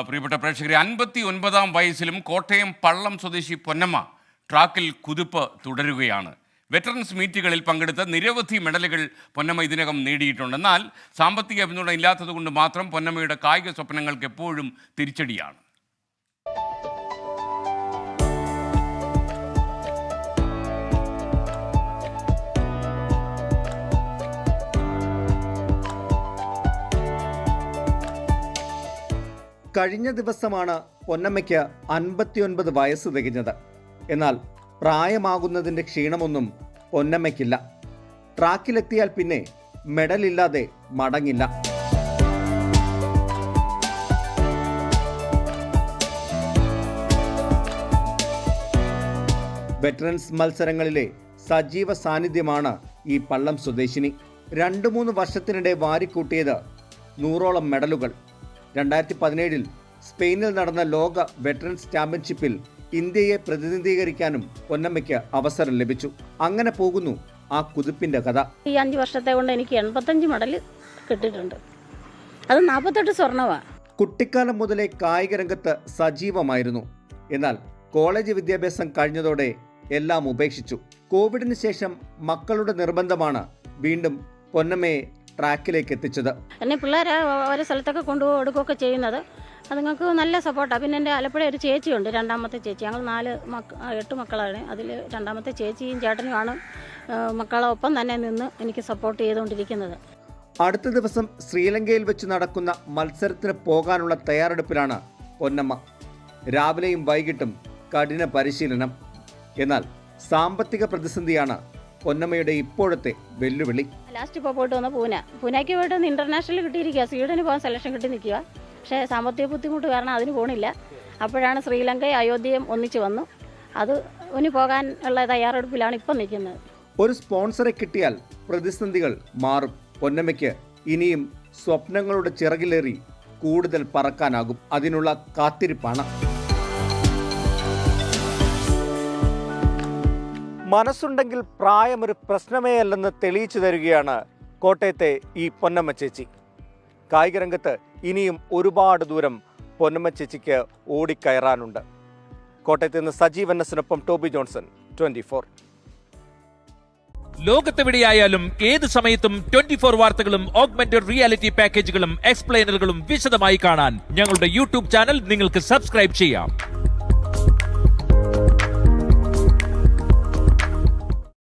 പ്രിയപ്പെട്ട പ്രേക്ഷകരെ, 59-ാം വയസ്സിലും കോട്ടയം പള്ളം സ്വദേശി പൊന്നമ്മ ട്രാക്കിൽ കുതിപ്പ് തുടരുകയാണ്. വെറ്ററൻസ് മീറ്റുകളിൽ പങ്കെടുത്ത് നിരവധി മെഡലുകൾ പൊന്നമ്മ ഇതിനകം നേടിയിട്ടുണ്ട്. എന്നാൽ സാമ്പത്തിക പിന്തുണ ഇല്ലാത്തതുകൊണ്ട് മാത്രം പൊന്നമ്മയുടെ കായിക സ്വപ്നങ്ങൾക്ക് എപ്പോഴും തിരിച്ചടിയാണ്. കഴിഞ്ഞ ദിവസമാണ് പൊന്നമ്മയ്ക്ക് 59 വയസ്സ് തികഞ്ഞത്. എന്നാൽ പ്രായമാകുന്നതിൻ്റെ ക്ഷീണമൊന്നും പൊന്നമ്മയ്ക്കില്ല. ട്രാക്കിലെത്തിയാൽ പിന്നെ മെഡലില്ലാതെ മടങ്ങില്ല. വെറ്ററൻസ് മത്സരങ്ങളിലെ സജീവ സാന്നിധ്യമാണ് ഈ പള്ളം സ്വദേശിനി. 2-3 വർഷത്തിനിടെ വാരിക്കൂട്ടിയത് 100ഓളം മെഡലുകൾ. 2017-ൽ സ്പെയിനിൽ നടന്ന ലോക വെറ്ററൻസ് ചാമ്പ്യൻഷിപ്പിൽ ഇന്ത്യയെ പ്രതിനിധീകരിക്കാനും പൊന്നമ്മയ്ക്ക് അവസരം ലഭിച്ചു. അങ്ങനെ പോകുന്നു ആ കുതിപ്പിന്റെ കഥ. ഈ 5 വർഷത്തെ കൊണ്ട് എനിക്ക് 85 മെഡൽ കിട്ടിയിട്ടുണ്ട്. അത് 48 സ്വർണ്ണമാണ്. കുട്ടിക്കാലം മുതലേ കായിക രംഗത്ത് സജീവമായിരുന്നു. എന്നാൽ കോളേജ് വിദ്യാഭ്യാസം കഴിഞ്ഞതോടെ എല്ലാം ഉപേക്ഷിച്ചു. കോവിഡിന് ശേഷം മക്കളുടെ നിർബന്ധമാണ് വീണ്ടും പൊന്നമ്മയെ ട്രാക്കിലേക്ക് എത്തിച്ചത്. എന്നെ പിള്ളേരെ ഓരോ സ്ഥലത്തൊക്കെ കൊണ്ടുപോയി കൊടുക്കുകയൊക്കെ ചെയ്യുന്നത് അതുങ്ങൾക്ക് നല്ല സപ്പോർട്ടാണ്. പിന്നെ എൻ്റെ ആലപ്പുഴ ഒരു ചേച്ചിയുണ്ട്, 2ാമത്തെ ചേച്ചി. ഞങ്ങൾ 8 മക്കളാണ്. അതിൽ 2ാമത്തെ ചേച്ചിയും ചേട്ടനുമാണ് മക്കളൊപ്പം തന്നെ നിന്ന് എനിക്ക് സപ്പോർട്ട് ചെയ്തുകൊണ്ടിരിക്കുന്നത്. അടുത്ത ദിവസം ശ്രീലങ്കയിൽ വെച്ച് നടക്കുന്ന മത്സരത്തിന് പോകാനുള്ള തയ്യാറെടുപ്പിലാണ് പൊന്നമ്മ. രാവിലെയും വൈകിട്ടും കഠിന പരിശീലനം. എന്നാൽ സാമ്പത്തിക പ്രതിസന്ധിയാണ് പൊന്നമ്മയുടെ ഇപ്പോഴത്തെ വെല്ലുവിളി. ലാസ്റ്റ് ഇപ്പോൾ പോയിട്ട് വന്ന പൂനെക്ക് പോയിട്ട് ഇൻ്റർനാഷണൽ കിട്ടിയിരിക്കുക. സ്വീഡന് പോകാൻ സെലക്ഷൻ കിട്ടി നിൽക്കുക. പക്ഷേ സാമ്പത്തിക ബുദ്ധിമുട്ട് കാരണം അതിന് പോകണില്ല. അപ്പോഴാണ് ശ്രീലങ്കയും അയോധ്യയും ഒന്നിച്ച് വന്നു. അത് ഇനി പോകാൻ ഉള്ള തയ്യാറെടുപ്പിലാണ് ഇപ്പം നിൽക്കുന്നത്. ഒരു സ്പോൺസറെ കിട്ടിയാൽ പ്രതിസന്ധികൾ മാറും. പൊന്നമ്മയ്ക്ക് ഇനിയും സ്വപ്നങ്ങളുടെ ചിറകിലേറി കൂടുതൽ പറക്കാനാകും. അതിനുള്ള കാത്തിരിപ്പാണ്. മനസ്സുണ്ടെങ്കിൽ പ്രായം ഒരു പ്രശ്നമേ അല്ലെന്ന് തെളിയിച്ചു തരികയാണ് കോട്ടയത്തെ ഈ പൊന്നമ്മ ചേച്ചി. കായിക രംഗത്ത് ഇനിയും ഒരുപാട് ദൂരം പൊന്നമ്മ ചേച്ചിക്ക് ഓടിക്കയറാനുണ്ട്. കോട്ടയത്ത് നിന്ന് സജീവ് എന്നസിനൊപ്പം ടോബി ജോൺസൺ, 24. ലോകത്തെവിടെയായാലും ഏത് സമയത്തും 24 വാർത്തകളും ഓഗ്മെന്റഡ് റിയാലിറ്റി പാക്കേജുകളും എക്സ്പ്ലെയിനറുകളും വിശദമായി കാണാൻ ഞങ്ങളുടെ യൂട്യൂബ് ചാനൽ നിങ്ങൾക്ക് സബ്സ്ക്രൈബ് ചെയ്യാം.